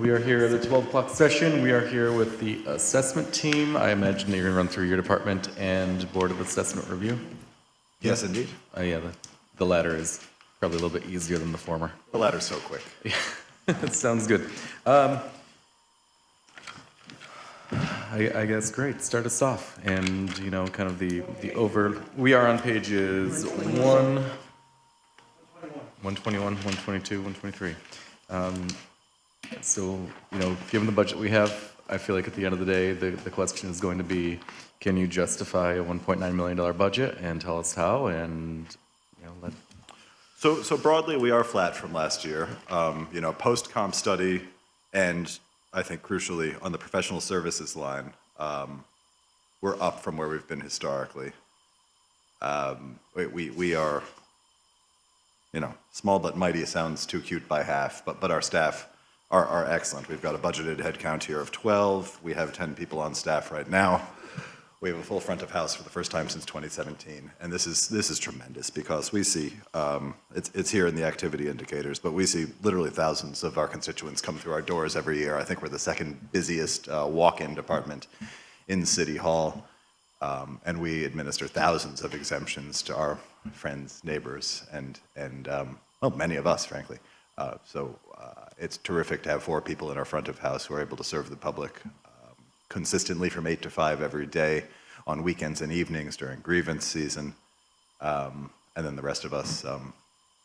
We are here at the 12 o'clock session. We are here with the assessment team. I imagine that you're going to run through your department and Board of Assessment Review. Yes, indeed. Yeah, the latter is probably a little bit easier than the former. The ladder's so quick. That sounds good. I guess great. Start us off, and kind of the over. We are on pages 121, 122, 123. So given the budget we have, I feel like at the end of the day, the question is going to be, can you justify a $1.9 million budget, and tell us how, and let. So broadly, we are flat from last year. Post-comp study, and I think crucially on the professional services line, we're up from where we've been historically. We are, small but mighty sounds too cute by half, but our staff are excellent. We've got a budgeted head count here of 12. We have 10 people on staff right now. We have a full front of house for the first time since 2017, and this is tremendous because we see it's here in the activity indicators, but we see literally thousands of our constituents come through our doors every year. I think we're the second busiest walk-in department in City Hall, and we administer thousands of exemptions to our friends, neighbors, and many of us, frankly. So it's terrific to have 4 people in our front of house who are able to serve the public consistently from 8 to 5 every day, on weekends and evenings during grievance season, and then the rest of us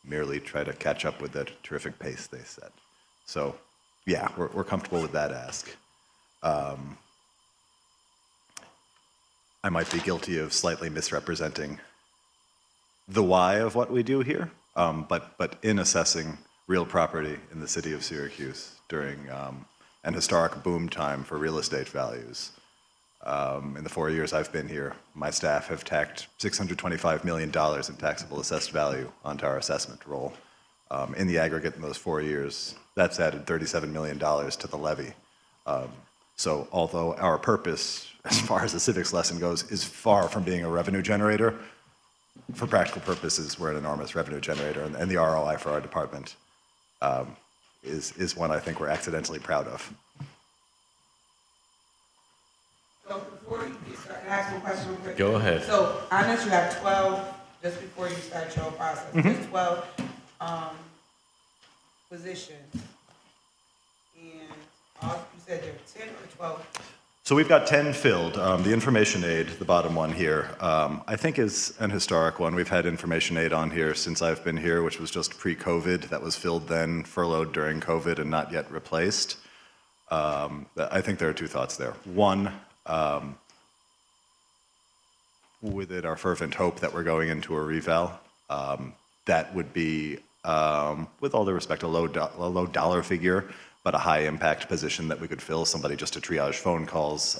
merely try to catch up with the terrific pace they set. So yeah, we're comfortable with that ask. I might be guilty of slightly misrepresenting the why of what we do here, but in assessing real property in the city of Syracuse during an historic boom time for real estate values. In the 4 years I've been here, my staff have tacked $625 million in taxable assessed value onto our assessment roll. In the aggregate in those 4 years, that's added $37 million to the levy. So although our purpose, as far as the civics lesson goes, is far from being a revenue generator, for practical purposes, we're an enormous revenue generator, and the ROI for our department is one I think we're accidentally proud of. So before you start, can I ask one question real quick? Go ahead. So I know you have 12, just before you start your process, there's 12 positions. And you said there are 10 or 12? So we've got 10 filled. The information aide, the bottom one here, I think is an historic one. We've had information aide on here since I've been here, which was just pre-COVID. That was filled then, furloughed during COVID, and not yet replaced. I think there are 2 thoughts there. One, with it, our fervent hope that we're going into a reval. That would be, with all due respect, a low dollar figure, but a high impact position that we could fill, somebody just to triage phone calls,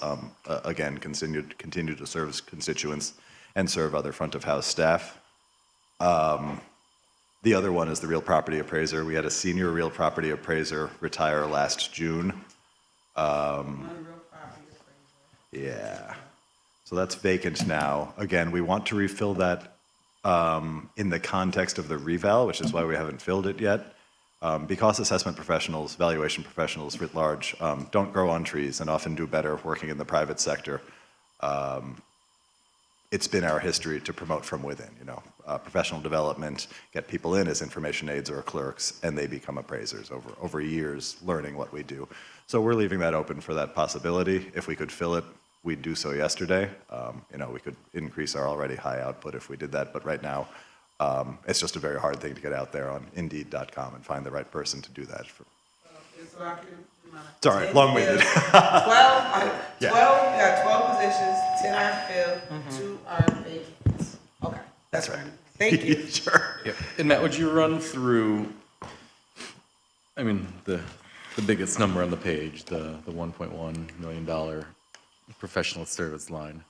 again, continue to serve constituents and serve other front of house staff. The other one is the real property appraiser. We had a senior real property appraiser retire last June. Yeah, so that's vacant now. Again, we want to refill that in the context of the reval, which is why we haven't filled it yet. Because assessment professionals, valuation professionals writ large, don't grow on trees and often do better working in the private sector, it's been our history to promote from within, professional development, get people in as information aides or clerks, and they become appraisers over years learning what we do. So we're leaving that open for that possibility. If we could fill it, we'd do so yesterday. We could increase our already high output if we did that, but right now, it's just a very hard thing to get out there on Indeed.com and find the right person to do that. Sorry, long-winded. 12, Yeah. 12, you got 12 positions, 10 are filled, 2 are vacant. Okay. That's right. Thank you. Sure. Yep. And Matt, would you run through, the biggest number on the page, the $1.1 million professional service line?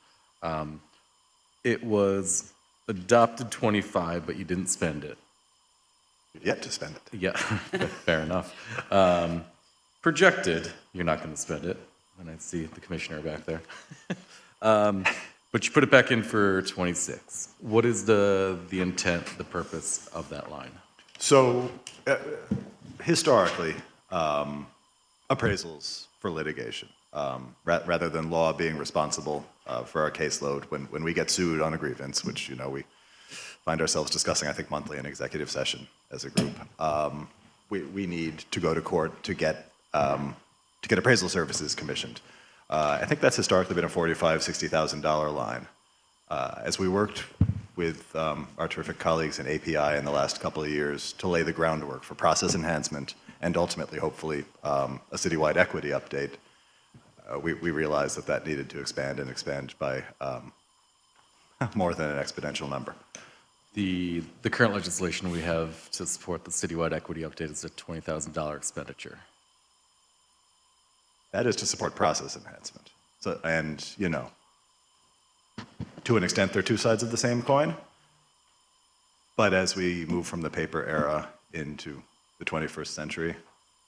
It was adopted 25, but you didn't spend it. Yet to spend it. Yeah, fair enough. Projected, you're not going to spend it, and I see the commissioner back there. But you put it back in for 26. What is the intent, the purpose of that line? So historically, appraisals for litigation, rather than law being responsible for our caseload when we get sued on a grievance, which, you know, we find ourselves discussing, I think, monthly in executive session as a group. We need to go to court to get appraisal services commissioned. I think that's historically been a $45,000, $60,000 line. As we worked with our terrific colleagues in API in the last couple of years to lay the groundwork for process enhancement and ultimately, hopefully, a citywide equity update, we realized that needed to expand and expand by more than an exponential number. The current legislation we have to support the citywide equity update is a $20,000 expenditure. That is to support process enhancement. So, and, you know, to an extent, they're two sides of the same coin. But as we move from the paper era into the 21st century,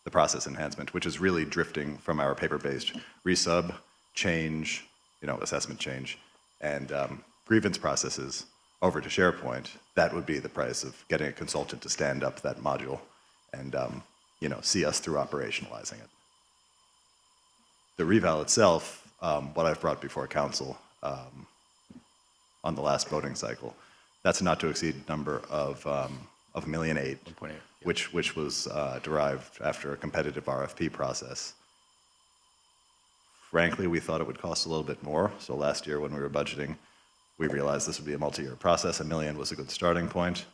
the process enhancement, which is really drifting from our paper-based resub, change, you know, assessment change, and grievance processes over to SharePoint, that would be the price of getting a consultant to stand up that module and, you know, see us through operationalizing it. The reval itself, what I've brought before council on the last voting cycle, that's a not to exceed number of $1.8 million, 1.8, yeah. which was derived after a competitive RFP process. Frankly, we thought it would cost a little bit more. So last year when we were budgeting, we realized this would be a multi-year process. $1 million was a good starting point.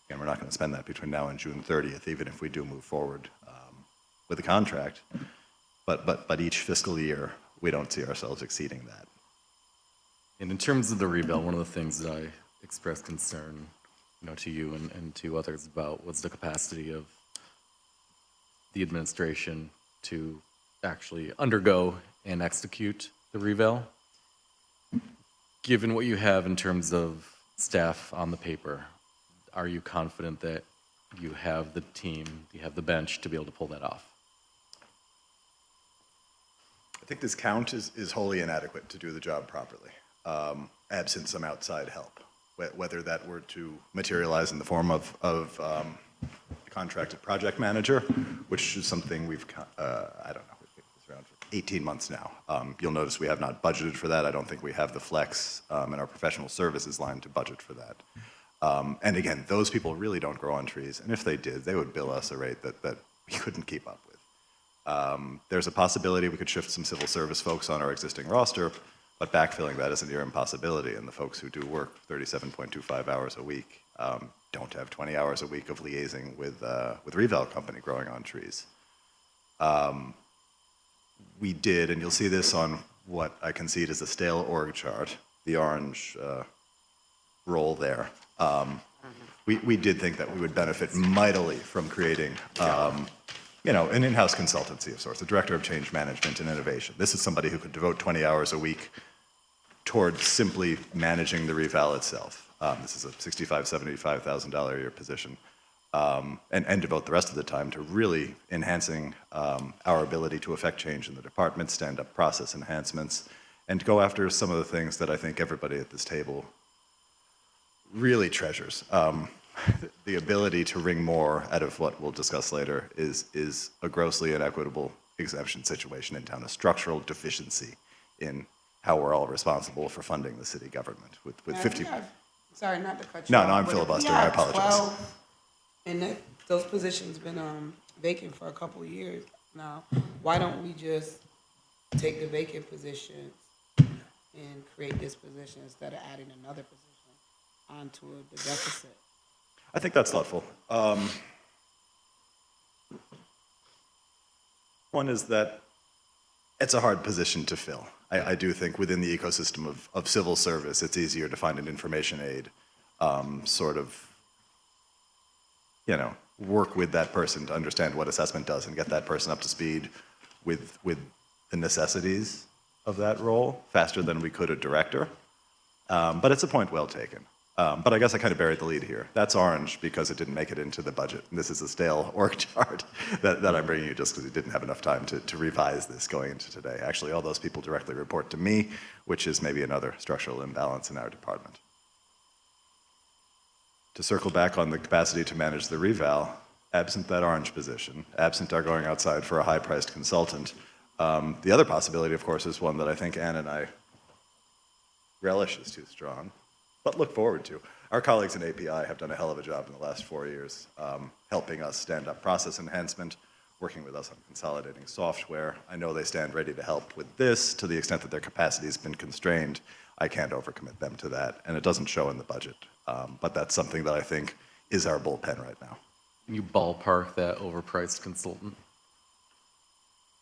And we're not going to spend that between now and June 30th, even if we do move forward with the contract. But each fiscal year, we don't see ourselves exceeding that. And in terms of the rebuild, one of the things that I expressed concern, you know, to you and to others about was the capacity of the administration to actually undergo and execute the reval. Given what you have in terms of staff on the paper, are you confident that you have the team, you have the bench to be able to pull that off? I think this count is wholly inadequate to do the job properly, absent some outside help, whether that were to materialize in the form of a contracted project manager, which is something we've, I don't know, we've been around for 18 months now. You'll notice we have not budgeted for that. I don't think we have the flex in our professional services line to budget for that. And again, those people really don't grow on trees, and if they did, they would bill us a rate that we couldn't keep up with. There's a possibility we could shift some civil service folks on our existing roster, but backfilling that is a near impossibility, and the folks who do work 37.25 hours a week don't have 20 hours a week of liaising with reval company growing on trees. We did, and you'll see this on what I concede is a stale org chart, the orange roll there. We did think that we would benefit mightily from creating you know, an in-house consultancy of sorts, a director of change management and innovation. This is somebody who could devote 20 hours a week towards simply managing the reval itself. This is a $65,000, $75,000 a year position, and devote the rest of the time to really enhancing our ability to affect change in the department, stand up process enhancements, and go after some of the things that I think everybody at this table really treasures. The ability to wring more out of what we'll discuss later is a grossly inequitable exemption situation in town, a structural deficiency in how we're all responsible for funding the city government with Now, 50. Sorry, not to cut you No, off. no, I'm but if we filibustering. I have apologize. 12, and those positions been vacant for a couple of years now, why don't we just take the vacant positions and create this position instead of adding another position onto the deficit? I think that's thoughtful. One is that it's a hard position to fill. I do think within the ecosystem of civil service, it's easier to find an information aide, sort of, you know, work with that person to understand what assessment does and get that person up to speed with the necessities of that role faster than we could a director. But it's a point well taken. But I guess I kind of buried the lead here. That's orange because it didn't make it into the budget. And this is a stale org chart that I'm bringing you just because we didn't have enough time to revise this going into today. Actually, all those people directly report to me, which is maybe another structural imbalance in our department. To circle back on the capacity to manage the reval, absent that orange position, absent our going outside for a high-priced consultant. The other possibility, of course, is one that I think Ann and I relish is too strong, but look forward to. Our colleagues in API have done a hell of a job in the last 4 years, helping us stand up process enhancement, working with us on consolidating software. I know they stand ready to help with this to the extent that their capacity has been constrained. I can't overcommit them to that, and it doesn't show in the budget. But that's something that I think is our bullpen right now. Can you ballpark that overpriced consultant?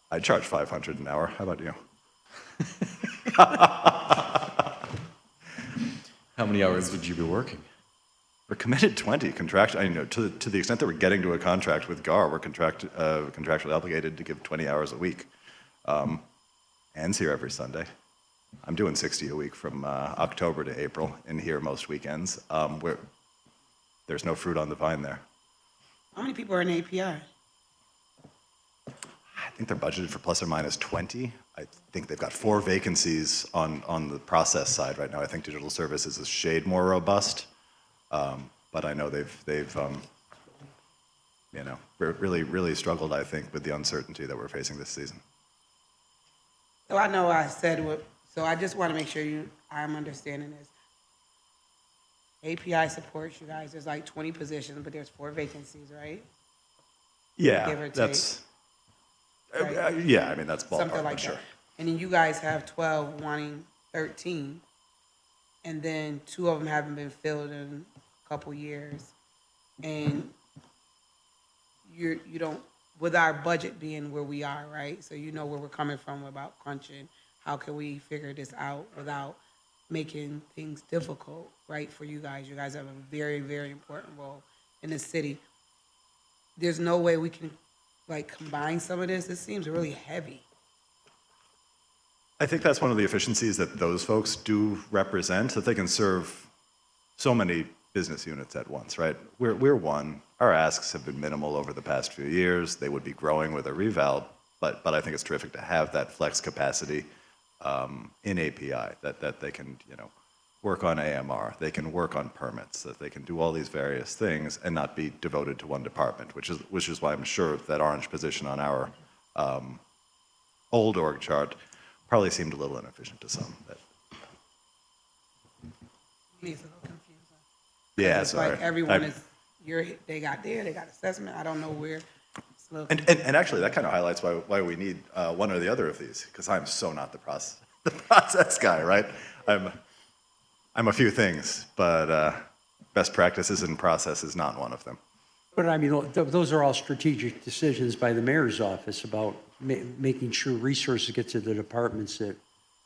I charge $500 an hour. How about you? How many hours would you be working? We're committed 20 contractual. To the extent that we're getting to a contract with GAR, we're contractually obligated to give 20 hours a week. Ann's here every Sunday. I'm doing 60 a week from October to April, and here most weekends. There's no fruit on the vine there. How many people are in API? I think they're budgeted for plus or minus 20. I think they've got 4 vacancies on the process side right now. I think digital services is a shade more robust, but I know they've really struggled, I think, with the uncertainty that we're facing this season. So I know I said what, so I just want to make sure I'm understanding this. API supports you guys, there's like 20 positions, but there's 4 vacancies, right? Yeah, Give or that's, Right. yeah, I mean, that's ballpark, Something like but sure. that. And then you guys have 12 wanting 13, and then 2 of them haven't been filled in a couple years. And you don't, with our budget being where we are, right? So you know where we're coming from about crunching. How can we figure this out without making things difficult, right, for you guys? You guys have a very, very important role in the city. There's no way we can, like, combine some of this. It seems really heavy. I think that's one of the efficiencies that those folks do represent, that they can serve so many business units at once, right? We're one. Our asks have been minimal over the past few years. They would be growing with a reval, but I think it's terrific to have that flex capacity in API, that they can, work on AMR, they can work on permits, that they can do all these various things and not be devoted to one department, which is why I'm sure that orange position on our old org chart probably seemed a little inefficient to some. Me, it's a little confusing. Yeah, It's sorry. like everyone they got assessment, I don't know where. It's a little And actually, that kind of highlights why we need one or the other of these, because I'm so not the process guy, right? I'm a few things, but best practices and process is not one of them. But I mean, those are all strategic decisions by the mayor's office about making sure resources get to the departments that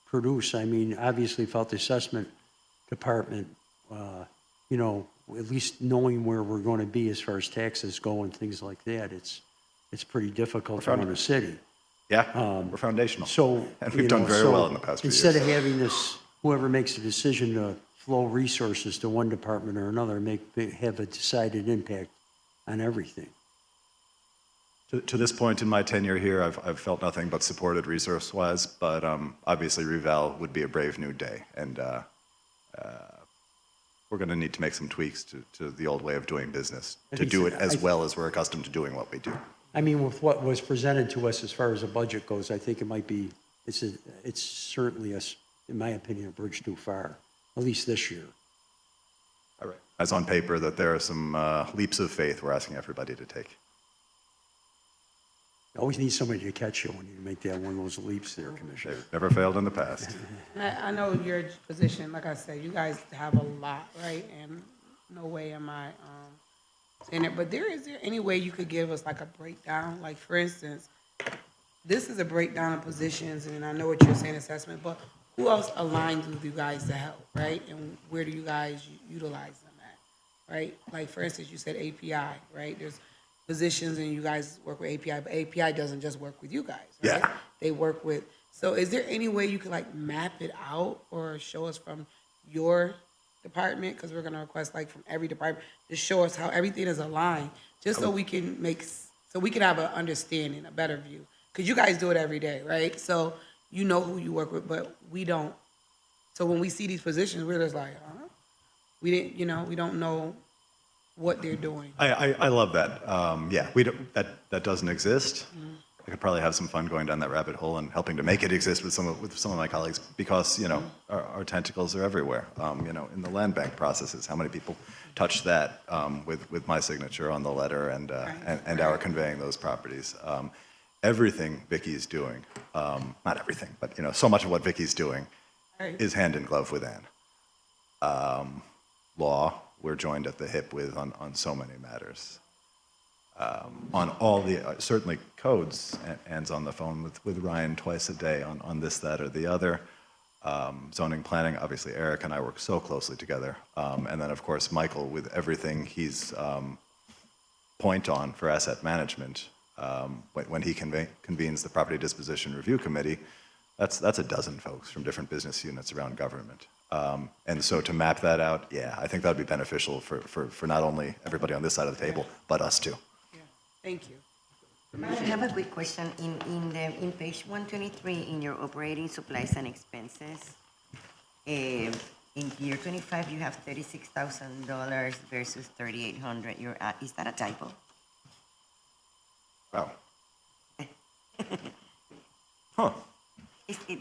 produce. I mean, obviously, without the assessment department, at least knowing where we're going to be as far as taxes go and things like that, it's pretty difficult to run a city. Yeah, we're foundational. So, and we've done very well in the past few years. Instead of having this, whoever makes the decision to flow resources to one department or another, have a decided impact on everything. To this point in my tenure here, I've felt nothing but supported resource-wise, but obviously reval would be a brave new day, and we're going to need to make some tweaks to the old way of doing business to do it as well as we're accustomed to doing what we do. I mean, with what was presented to us as far as the budget goes, I think it might be, it's certainly, in my opinion, a bridge too far, at least this year. All right. As on paper, that there are some leaps of faith we're asking everybody to take. You always need somebody to catch you when you make that one of those leaps there, Commissioner. They've never failed in the past. I know your position, like I said, you guys have a lot, right? And no way am I saying it, but is there any way you could give us like a breakdown? Like, for instance, this is a breakdown of positions, and I know what you're saying, assessment, but who else aligns with you guys to help, right? And where do you guys utilize them at, right? Like, for instance, you said API, right? There's positions and you guys work with API, but API doesn't just work with you guys, right? Yeah. They work with, so is there any way you could like map it out or show us from your department? Because we're gonna request like from every department to show us how everything is aligned, just so we can have an understanding, a better view. Because you guys do it every day, right? So you know who you work with, but we don't. So when we see these positions, we're just like, we don't know what they're doing. I love that. Yeah, we don't, that doesn't exist. I could probably have some fun going down that rabbit hole and helping to make it exist with some of my colleagues because, you know, our tentacles are everywhere. You know, in the land bank processes, how many people touch that with my signature on the letter and our conveying those properties. Everything Vicky's doing, not everything, but, you know, so much of what Vicky's doing is hand in glove with Ann. Law, we're joined at the hip with on so many matters. On all the, certainly codes, Ann's on the phone with Ryan twice a day on this, that, or the other. Zoning, planning, obviously Eric and I work so closely together. And then, of course, Michael with everything he's point on for asset management. When he convenes the Property Disposition Review Committee, that's a dozen folks from different business units around government. And so to map that out, yeah, I think that would be beneficial for not only everybody on this side of the table, but us too. Yeah, thank you. I have a quick question. In page 123, in your operating supplies and expenses, in year 25, you have $36,000 versus $3,800. Is that a typo? Wow. Huh.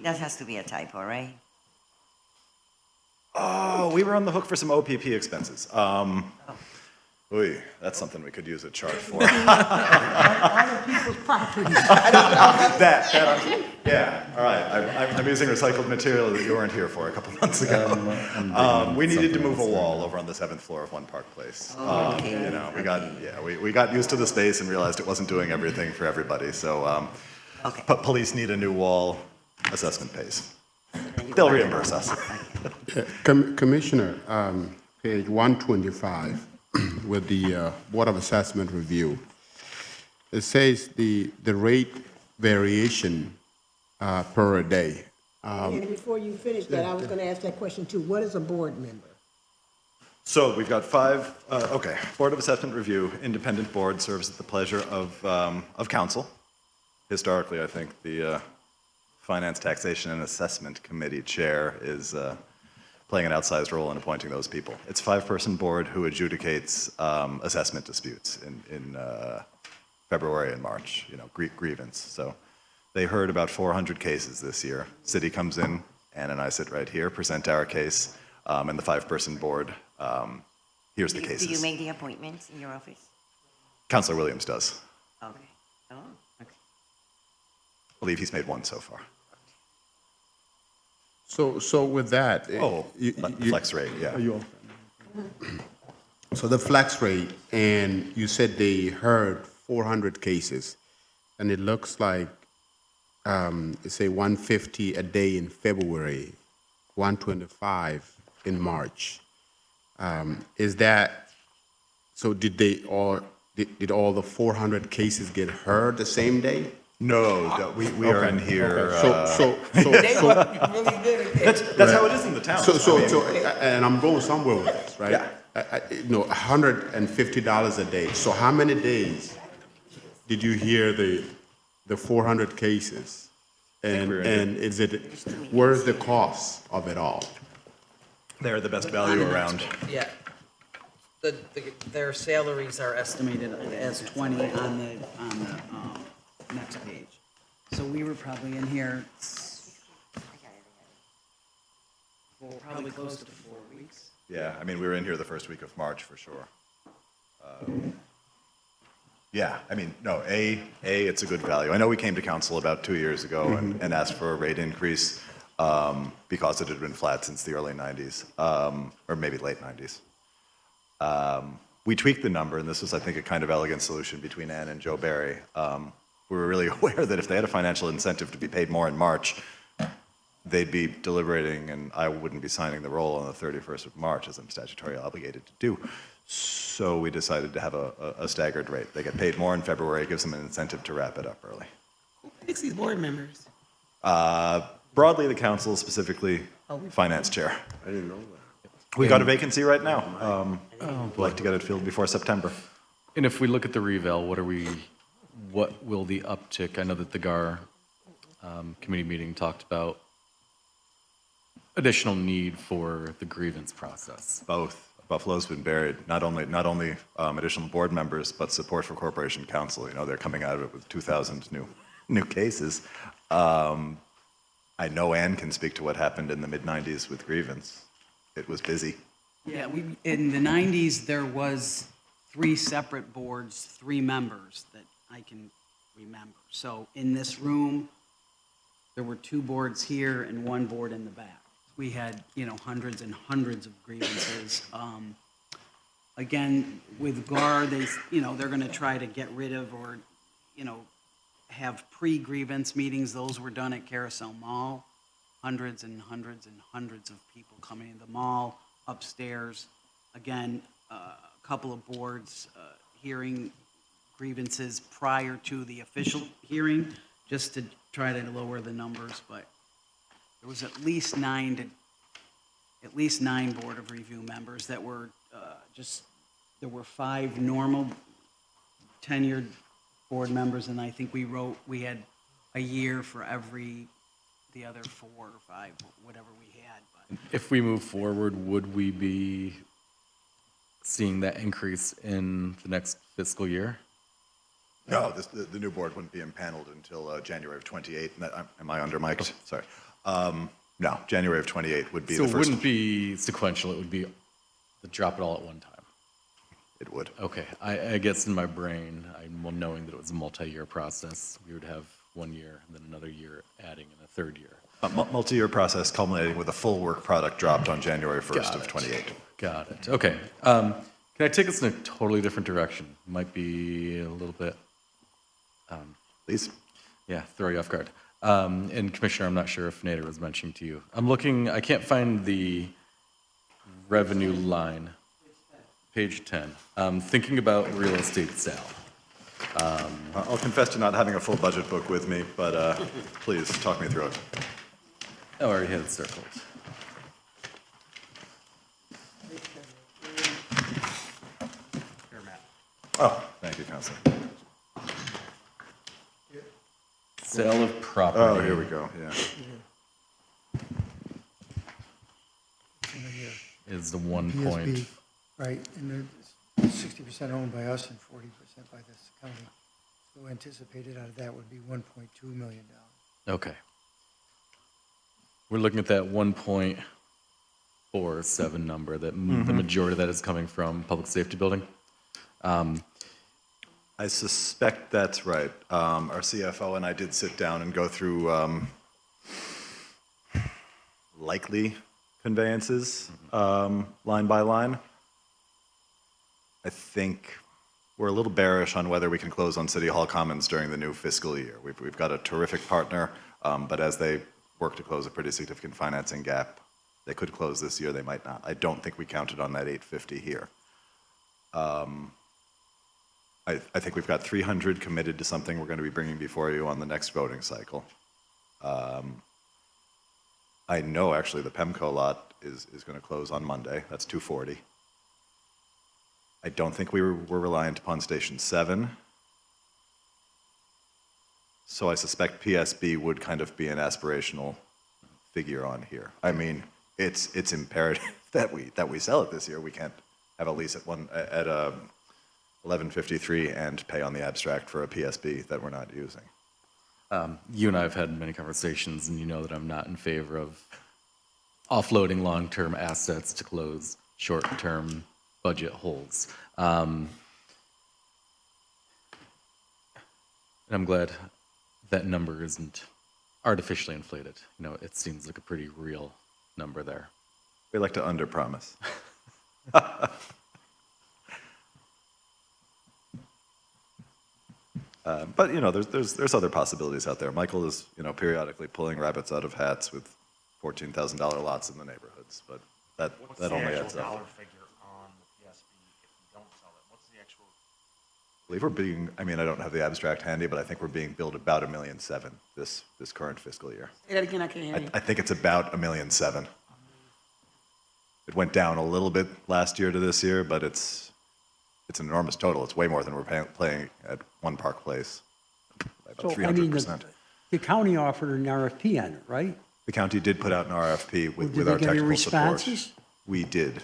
That has to be a typo, right? Oh, we were on the hook for some OPP expenses. Ooh, that's something we could use a chart for. Other people's property. Yeah, all right. I'm using recycled material that you weren't here for a couple months ago. We needed to move a wall over on the 7th floor of One Park Place. Okay. You know, we got used to the space and realized it wasn't doing everything for everybody. So, Okay. police need a new wall. Assessment pays. They'll reimburse us. Commissioner, page 125 with the Board of Assessment review, it says the rate variation per day. And before you finish that, I was going to ask that question too. What is a board member? So we've got 5, okay, Board of Assessment Review, independent board, serves at the pleasure of council. Historically, I think the Finance, Taxation, and Assessment Committee Chair is playing an outsized role in appointing those people. It's a 5-person board who adjudicates assessment disputes in February and March, you know, grievance. So they heard about 400 cases this year. City comes in, Ann and I sit right here, present our case, and the 5-person board hears the cases. Do you make the appointments in your office? Councilor Williams does. Okay. Oh, okay. I believe he's made one so far. So with that. Flex rate, yeah. So the flex rate, and you said they heard 400 cases, and it looks like, say 150 a day in February, 125 in March. Is that, so did all the 400 cases get heard the same day? No, we are in here. They must be really good at that. That's how it is in the town. And I'm going somewhere with this, right? Yeah. $150 a day. So how many days did you hear the 400 cases? And where's the cost of it all? They're the best value around. Yeah. Their salaries are estimated as 20 on the next page. So we were probably in here, probably close to 4 weeks. Yeah, I mean, we were in here the first week of March for sure. Yeah, I mean, no, it's a good value. I know we came to council about 2 years ago and asked for a rate increase because it had been flat since the early 90s, or maybe late 90s. We tweaked the number, and this was, I think, a kind of elegant solution between Ann and Joe Barry. We were really aware that if they had a financial incentive to be paid more in March, they'd be deliberating, and I wouldn't be signing the roll on the 31st of March, as I'm statutorily obligated to do. So we decided to have a staggered rate. They get paid more in February, gives them an incentive to wrap it up early. Who picks these board members? Broadly, the council, specifically finance chair. I didn't know that. We got a vacancy right now. We'd like to get it filled before September. And if we look at the reval, what will the uptick, I know that the GAR committee meeting talked about additional need for the grievance process. Both. Buffalo's been buried. Not only additional board members, but support for corporation counsel. You know, they're coming out of it with 2,000 new cases. I know Ann can speak to what happened in the mid-'90s with grievance. It was busy. Yeah, in the 90s, there was 3 separate boards, 3 members that I can remember. So in this room, there were 2 boards here and 1 board in the back. We had, hundreds and hundreds of grievances. Again, with GAR, they're going to try to get rid of or, have pre-grievance meetings. Those were done at Carousel Mall. Hundreds and hundreds and hundreds of people coming into the mall, upstairs. Again, a couple of boards hearing grievances prior to the official hearing, just to try to lower the numbers, but there was at least 9 Board of Review members that were there were 5 normal tenured board members, and I think we had a year for the other 4 or 5, whatever we had. But If we move forward, would we be seeing that increase in the next fiscal year? No, the new board wouldn't be impaneled until January of '28. Am I under mic'd? Sorry. No, January of '28 would be So the it first. wouldn't be sequential, it would be drop it all at one time. It would. Okay, I guess in my brain, I'm knowing that it was a multi-year process. We would have 1 year, and then another year adding in a third year. A multi-year process culminating with a full work product dropped on January 1st of '28. Got it, okay. Can I take us in a totally different direction? Might be a little bit, Please. yeah, throw you off guard. And Commissioner, I'm not sure if Nader was mentioning to you. I'm looking, I can't find the revenue line. Page 10. Thinking about real estate sale. I'll confess to not having a full budget book with me, but please talk me through it. Oh, I already had it circled. Oh, thank you, Counselor. Sale of property. Oh, here we go, yeah. Is the 1 point. PSB, right, and they're 60% owned by us and 40% by this county. So anticipated out of that would be $1.2 million. Okay. We're looking at that 1.47 number, that the majority of that is coming from public safety building. I suspect that's right. Our CFO and I did sit down and go through likely conveyances, line by line. I think we're a little bearish on whether we can close on City Hall Commons during the new fiscal year. We've got a terrific partner, but as they work to close a pretty significant financing gap, they could close this year, they might not. I don't think we counted on that 850 here. I think we've got 300 committed to something we're going to be bringing before you on the next voting cycle. I know actually the PEMCO lot is going to close on Monday. That's 240. I don't think we're reliant upon Station 7. So I suspect PSB would kind of be an aspirational figure on here. I mean, it's imperative that we sell it this year. We can't have a lease at 1153 and pay on the abstract for a PSB that we're not using. You and I have had many conversations, and you know that I'm not in favor of offloading long-term assets to close short-term budget holes. And I'm glad that number isn't artificially inflated. You know, it seems like a pretty real number there. We like to underpromise. But you know, there's other possibilities out there. Michael is, you know, periodically pulling rabbits out of hats with $14,000 lots in the neighborhoods, but that only adds up. Dollar figure on the PSB if we don't sell it? What's the actual? I believe we're being, I mean, I don't have the abstract handy, but I think we're being billed about $1.7 million this current fiscal year. Say that again, I can't hear you. I think it's about $1.7 million. It went down a little bit last year to this year, but it's an enormous total. It's way more than we're paying at One Park Place, by about So, I mean, 300%. the county offered an RFP on it, right? The county did put out an RFP Did with they our get any technical support. responses? We did.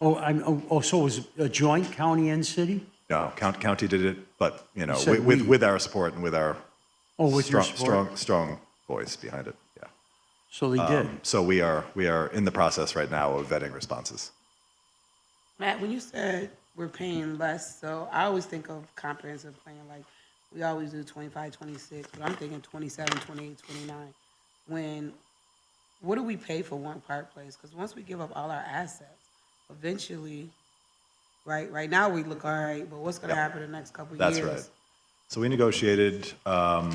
So it was a joint county and city? No, county did it, but, you know, said with, we. with our support and with our With your strong, support? strong voice behind it, yeah. So they did. So we are in the process right now of vetting responses. Matt, when you said we're paying less, so I always think of comprehensive plan, like, we always do 25, 26, but I'm thinking 27, 28, 29. What do we pay for one Park Place? Because once we give up all our assets, eventually, right now we look all right, but what's gonna happen in the next couple of years? That's right. So we negotiated, I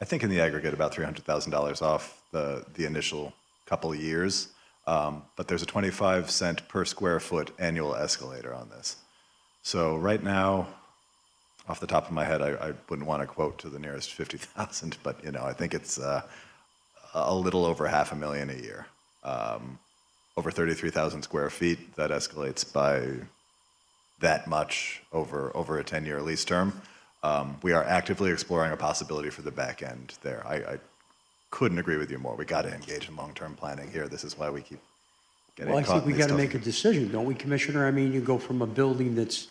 think in the aggregate, about $300,000 off the initial couple of years. But there's a 25 cent per square foot annual escalator on this. So right now, off the top of my head, I wouldn't want to quote to the nearest 50,000, but, you know, I think it's a little over $500,000 a year. Over 33,000 square feet, that escalates by that much over a 10-year lease term. We are actively exploring a possibility for the back end there. I couldn't agree with you more. We got to engage in long-term planning here. This is why we keep getting Well, I caught think in we these got to tough- make a decision, don't we, Commissioner? I mean, you go from a building that's,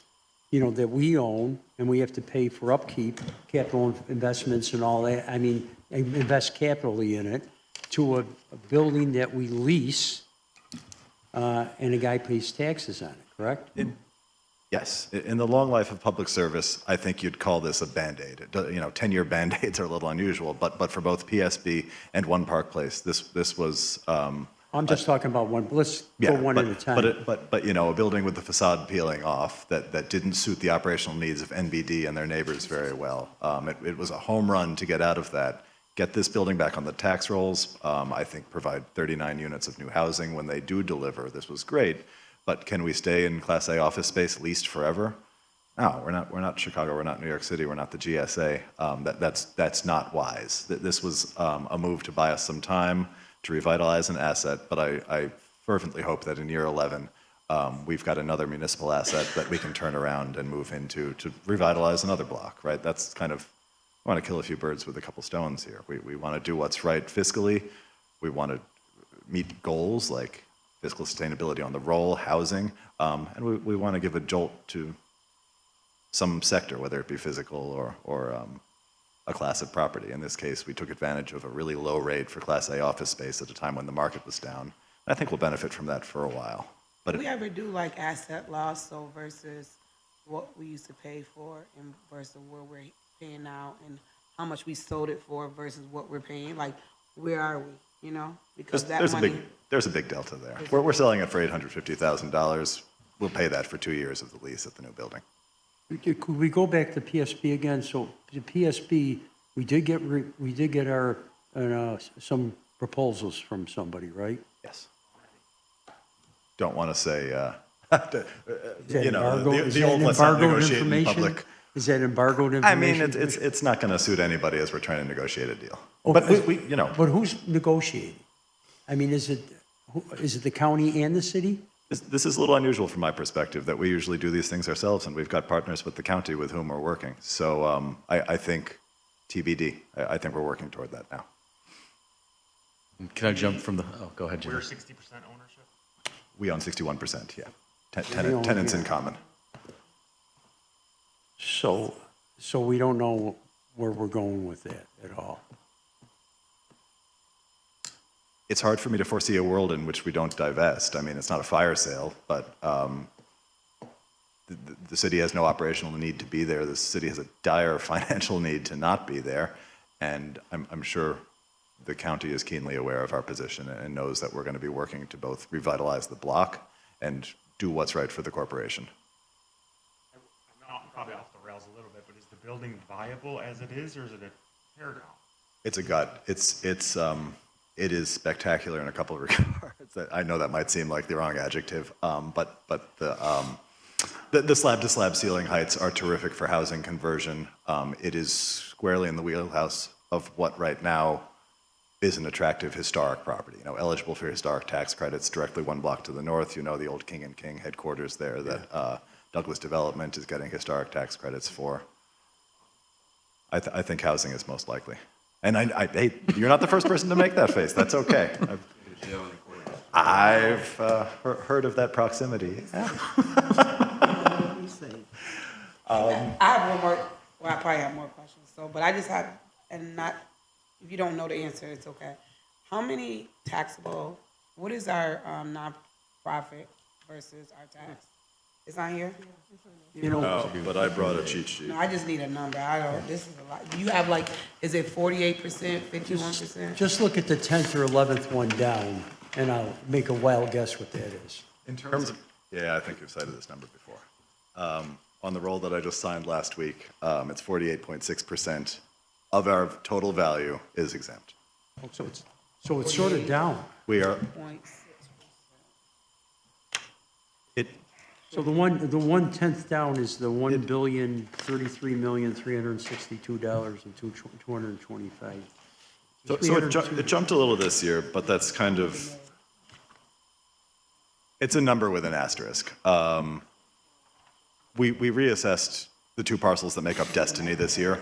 you know, that we own, and we have to pay for upkeep, capital investments and all that, I mean, invest capitally in it, to a building that we lease, and a guy pays taxes on it, correct? Yes. In the long life of public service, I think you'd call this a Band-Aid. You know, 10-year Band-Aids are a little unusual, but for both PSB and One Park Place, this was I'm just talking about one, let's go one at a time. But you know, a building with the facade peeling off that didn't suit the operational needs of NBD and their neighbors very well. It was a home run to get out of that, get this building back on the tax rolls. I think provide 39 units of new housing when they do deliver. This was great, but can we stay in Class A office space leased forever? No, we're not Chicago, we're not New York City, we're not the GSA. That's not wise. This was a move to buy us some time, to revitalize an asset, but I fervently hope that in year 11, we've got another municipal asset that we can turn around and move into to revitalize another block, right? That's kind of, we want to kill a few birds with a couple stones here. We want to do what's right fiscally. We want to meet goals like fiscal sustainability on the roll, housing, and we want to give a jolt to some sector, whether it be physical or a class of property. In this case, we took advantage of a really low rate for Class A office space at a time when the market was down. I think we'll benefit from that for a while. But Do we ever do like asset loss, so versus what we used to pay for and versus where we're paying now, and how much we sold it for versus what we're paying? Like, where are we, you know? Because that money. there's a big delta there. We're selling it for $850,000. We'll pay that for 2 years of the lease at the new building. Could we go back to PSB again? So the PSB, we did get our, some proposals from somebody, right? Yes. Don't want to say, Is that you know, embargo- is the that old let's not embargoed negotiate in information? public. Is that embargoed I mean, information? it's not going to suit anybody as we're trying to negotiate a deal. Oh, But we, you know, But who's negotiating? I mean, is it the county and the city? this is a little unusual from my perspective that we usually do these things ourselves, and we've got partners with the county with whom we're working. So I think TBD. I think we're working toward that now. Can I jump from the, oh, go ahead, Jimmy. We're 60% ownership? We own 61%, yeah. We own- Tenants in yeah. common. So we don't know where we're going with that at all. It's hard for me to foresee a world in which we don't divest. I mean, it's not a fire sale, but the city has no operational need to be there. The city has a dire financial need to not be there. And I'm sure the county is keenly aware of our position and knows that we're going to be working to both revitalize the block and do what's right for the corporation. I'm probably off the rails a little bit, but is the building viable as it is, or is it a tear down? It's a gut. It is spectacular in a couple of regards. I know that might seem like the wrong adjective, but the slab-to-slab ceiling heights are terrific for housing conversion. It is squarely in the wheelhouse of what right now is an attractive historic property. You know, eligible for historic tax credits directly one block to the north. You know, the old King and King headquarters there that Douglas Development is getting historic tax credits for. I think housing is most likely. And hey, you're not the first person to make that face. That's okay. I've heard of that proximity. I have one more, well, I probably have more questions, so, but I just have, and not, if you don't know the answer, it's okay. How many taxable, what is our nonprofit versus our tax? It's on here? You know, Oh, but I brought a cheat sheet. No, I just need a number, I don't, this is a lot. You have like, is it 48%, 51%? just look at the 10th or 11th one down, and I'll make a wild guess what that is. In terms of, yeah, I think you've cited this number before. On the roll that I just signed last week, it's 48.6% of our total value is exempt. So it's sort of down. We are, 0.6%. it, So the 1/10th down is the $1,033,362,225. so it jumped a little this year, but that's kind of, it's a number with an asterisk. We reassessed the two parcels that make up Destiny this year,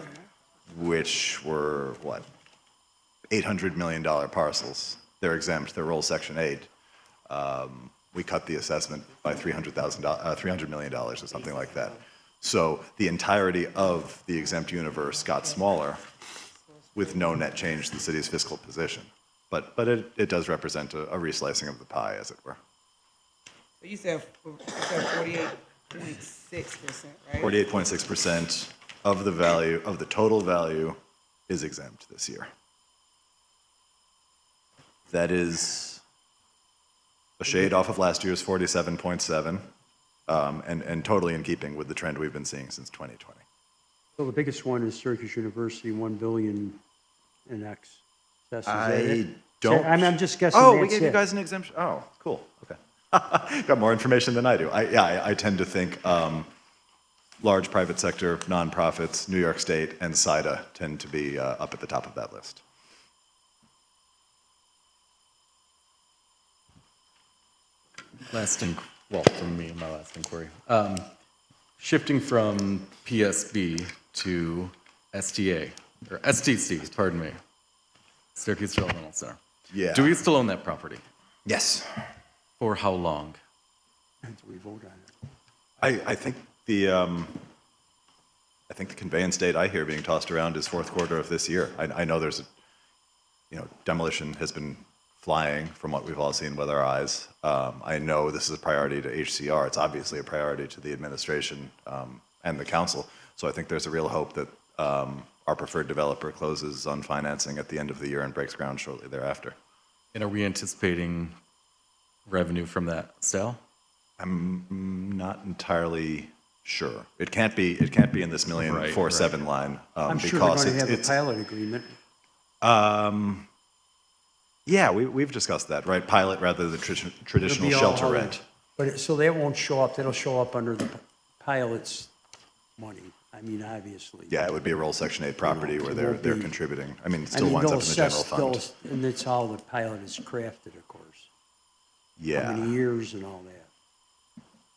which were, what, $800 million parcels. They're exempt, they're roll Section 8. We cut the assessment by $300 million or something like that. So the entirety of the exempt universe got smaller with no net change to the city's fiscal position. But it does represent a reslicing of the pie, as it were. So you said 48.6%, right? 48.6% of the value, of the total value is exempt this year. That is a shade off of last year's 47.7, and totally in keeping with the trend we've been seeing since 2020. So the biggest one is Syracuse University, 1 billion in X. Is that I it? don't. I'm just guessing Oh, we that's gave you it. guys an exemption. Oh, cool. Okay. Got more information than I do. I tend to think large private sector, nonprofits, New York State, and SIDA tend to be up at the top of that list. Well, from me, my last inquiry. Shifting from PSB to STA, or STC, pardon me, Syracuse Developmental Center. Yeah. Do we still own that property? Yes. For how long? Until we vote on it. I think the conveyance date I hear being tossed around is fourth quarter of this year. I know there's demolition has been flying from what we've all seen with our eyes. I know this is a priority to HCR. It's obviously a priority to the administration and the council. So I think there's a real hope that our preferred developer closes on financing at the end of the year and breaks ground shortly thereafter. And are we anticipating revenue from that sale? I'm not entirely sure. It can't be in this $1,000,047 line I'm sure they're because going to have a it's pilot agreement. yeah, we've discussed that, right? Pilot rather than traditional It'll be all shelter held. rent. But, so that won't show up, that'll show up under the pilot's money. I mean, obviously. Yeah, it would be a roll Section 8 property it where won't they're be- contributing. I mean, it I still mean, winds they'll up in the general assess, fund. and that's how the pilot is crafted, of course. How Yeah, many years and all that.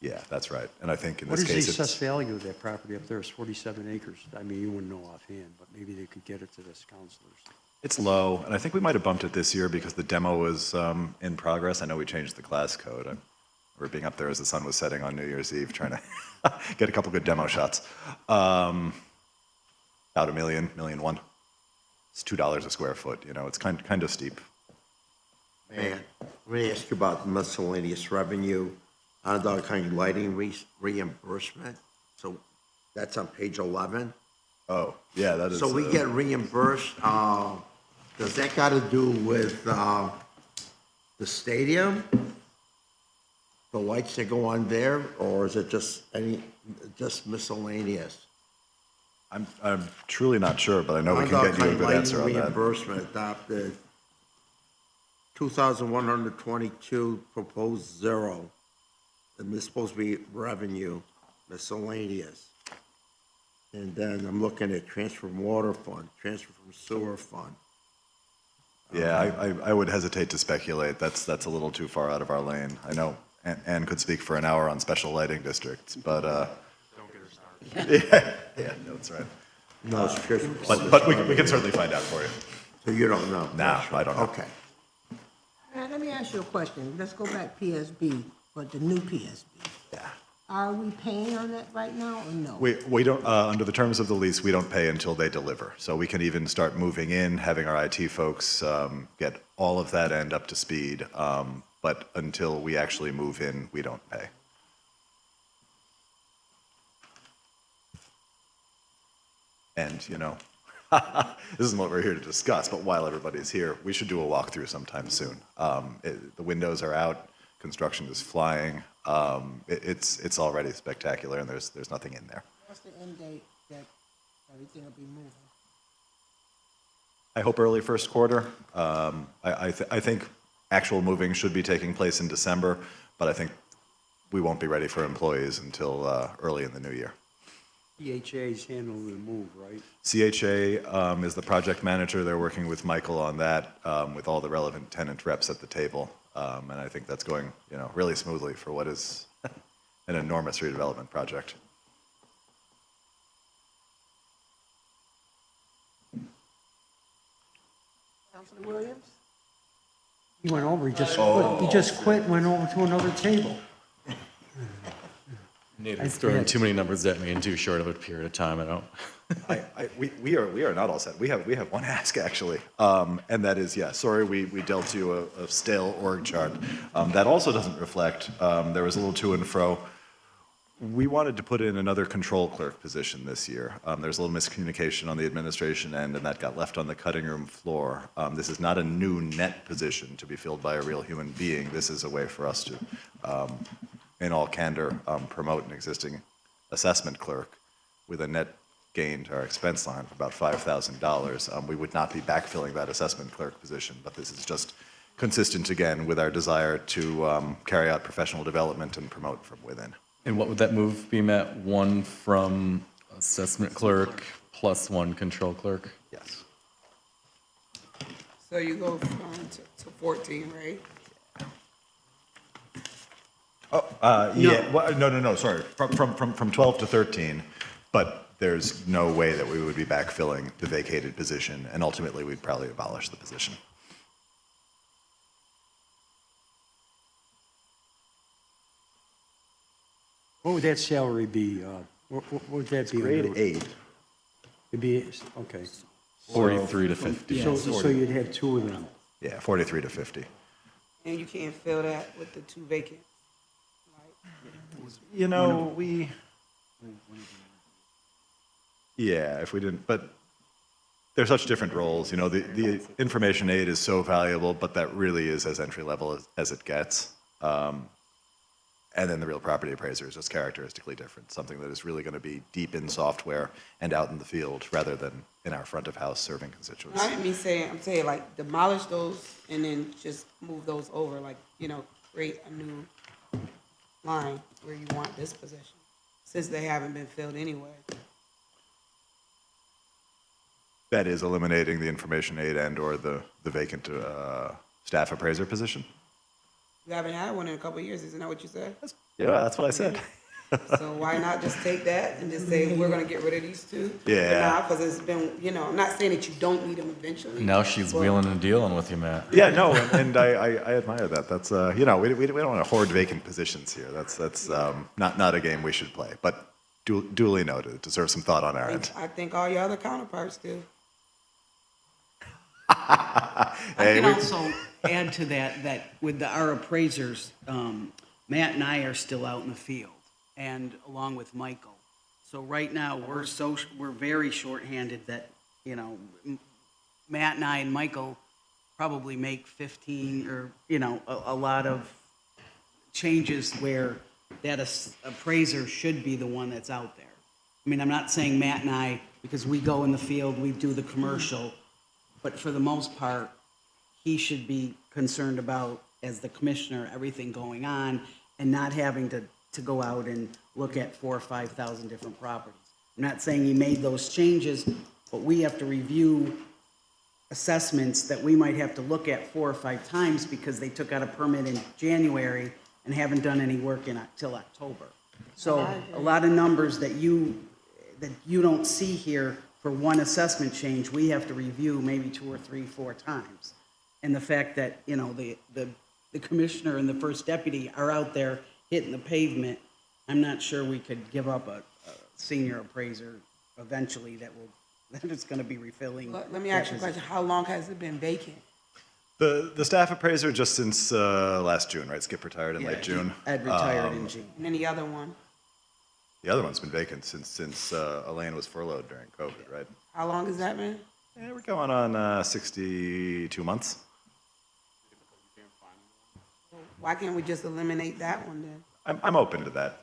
yeah, that's right. And I think in What this is the case, assessed it's, value of that property up there? It's 47 acres. I mean, you wouldn't know offhand, but maybe they could get it to this counselors. it's low. And I think we might have bumped it this year because the demo was in progress. I know we changed the class code. I remember being up there as the sun was setting on New Year's Eve trying to get a couple good demo shots. About $1 million, $1.1 million. It's $2 a square foot, it's kind of steep. Man, I'm going to ask you about miscellaneous revenue, Onondaga County lighting reimbursement. So that's on page 11. Oh, yeah, that is. So we get reimbursed, does that got to do with the stadium? The lights that go on there, or is it just miscellaneous? I'm truly not sure, but I know we can get you a good answer on Lighting that. reimbursement adopted 2,122, proposed 0. And this is supposed to be revenue, miscellaneous. And then I'm looking at transfer from water fund, transfer from sewer fund. Yeah, I would hesitate to speculate. That's a little too far out of our lane. I know Ann could speak for an hour on special lighting districts, but, yeah, that's right. No, it's just. But we can certainly find out for you. So you don't know? No, I don't know. Okay. Let me me ask you a question. Let's go back PSB, but the new PSB. Yeah. Are we paying on that right now or no? We don't, under the terms of the lease, we don't pay until they deliver. So we can even start moving in, having our IT folks get all of that end up to speed. But until we actually move in, we don't pay. And, you know, this isn't what we're here to discuss, but while everybody's here, we should do a walkthrough sometime soon. The windows are out, construction is flying. It's already spectacular, and there's nothing in there. What's the end date that everything will be moving? I hope early first quarter. I think actual moving should be taking place in December, but I think we won't be ready for employees until early in the new year. EHA's handling the move, right? CHA is the project manager. They're working with Michael on that, with all the relevant tenant reps at the table. And I think that's going, you know, really smoothly for what is an enormous redevelopment project. Councilor Williams? He went over, he just quit. He just quit and went over to another table. Nathan's throwing too many numbers at me in too short of a period of time. I don't. We are not all set. We have one ask actually, and that is, yeah, sorry we dealt you a stale org chart. That also doesn't reflect, there was a little to and fro. We wanted to put in another control clerk position this year. There's a little miscommunication on the administration end, and that got left on the cutting room floor. This is not a new net position to be filled by a real human being. This is a way for us to, in all candor, promote an existing assessment clerk with a net gain to our expense line of about $5,000. We would not be backfilling that assessment clerk position, but this is just consistent again with our desire to carry out professional development and promote from within. And what would that move be, Matt? One from assessment clerk plus one control clerk? Yes. So you go from to 14, right? Yeah, well, no, sorry, from 12 to 13, but there's no way that we would be backfilling the vacated position, and ultimately we'd probably abolish the position. What would that salary be? What would that be? Grade 8. It'd be, okay. 43 to 50. So you'd have two of them. Yeah, 43 to 50. And you can't fill that with the 2 vacant. You know, yeah, if we didn't, but they're such different roles. You know, the information aid is so valuable, but that really is as entry level as it gets. And then the real property appraiser is just characteristically different, something that is really going to be deep in software and out in the field rather than in our front of house serving constituents. I didn't mean saying, I'm saying like demolish those and then just move those over, like, you know, create a new line where you want this position, since they haven't been filled anyway. That is eliminating the information aid and or the vacant staff appraiser position? You haven't had one in a couple of years, isn't that what you said? Yeah, that's what I said. So why not just take that and just say, we're gonna get rid of these 2? Yeah. Because it's been, you know, I'm not saying that you don't need them eventually. Now she's but- wheeling and dealing with you, Matt. Yeah, no, and I admire that. That's, you know, we don't want to hoard vacant positions here. That's not a game we should play, but duly noted. It deserves some thought on our end. I think all your other counterparts do. I Hey, can we- also add to that with our appraisers, Matt and I are still out in the field, and along with Michael. So right now, we're very shorthanded that, you know, Matt and I and Michael probably make 15 or, you know, a lot of changes where that appraiser should be the one that's out there. I mean, I'm not saying Matt and I, because we go in the field, we do the commercial, but for the most part, he should be concerned about, as the commissioner, everything going on and not having to go out and look at 4,000 or 5,000 different properties. I'm not saying he made those changes, but we have to review assessments that we might have to look at 4 or 5 times because they took out a permit in January and haven't done any work till October. So a lot of numbers that you don't see here for one assessment change, we have to review maybe 2 or 3, 4 times. And the fact that, you know, the the commissioner and the first deputy are out there hitting the pavement, I'm not sure we could give up a senior appraiser eventually that is gonna be refilling. Let me ask you a question. How long has it been vacant? The staff appraiser just since last June, right? Skip retired in Yeah, late June. Ed retired in June. And then the other one? The other one's been vacant since Elaine was furloughed during COVID, right? How long has that been? Yeah, we're going on 62 months. Why can't we just eliminate that one then? I'm open to that.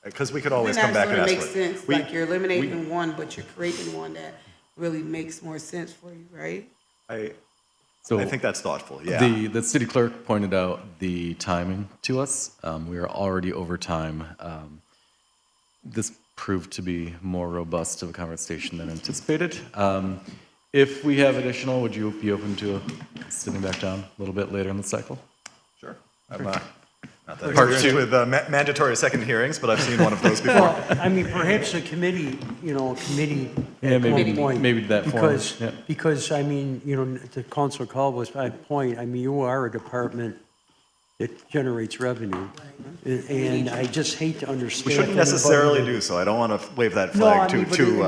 Because we could always come Then back that and sort ask of for makes it. sense, We- like you're eliminating one, but you're creating one that really makes more sense for you, right? So I think that's thoughtful, yeah. the city clerk pointed out the timing to us. We are already over time. This proved to be more robust of a conversation than anticipated. If we have additional, would you be open to sitting back down a little bit later in the cycle? Sure. I'm not that Part experienced two. with mandatory second hearings, but I've seen one of those before. Well, I mean, perhaps a committee, Yeah, at maybe- one point. maybe that form, Because, yeah. because, I mean, to Councilor Caldwell's point, I mean, you are a department that generates revenue. And I just hate to understand. We shouldn't necessarily do so. I don't want to wave that No, I flag mean, too.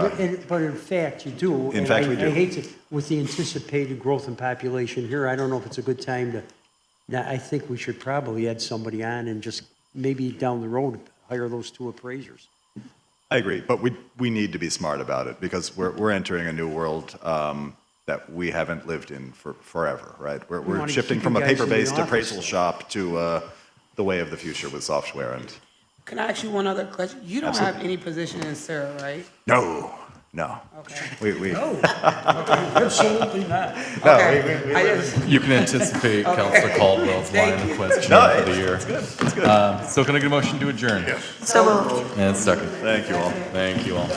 but in fact, you do. In And fact, we do. I hate to, with the anticipated growth in population here, I don't know if it's a good time to, now, I think we should probably add somebody on and just maybe down the road, hire those two appraisers. I agree, but we need to be smart about it because we're entering a new world that we haven't lived in for forever, right? We're wanna shifting keep from you a guys in the paper-based office. appraisal shop to the way of the future with software and, Can I ask you one other question? You don't have any position in Sarah, right? no. Okay. We, Absolutely not. Okay. I just, You can anticipate Councilor Caldwell's line of questioning No, for the year. it's good, it's good. So can I get a motion to adjourn? So moved. And second. Thank you all. Thank you all.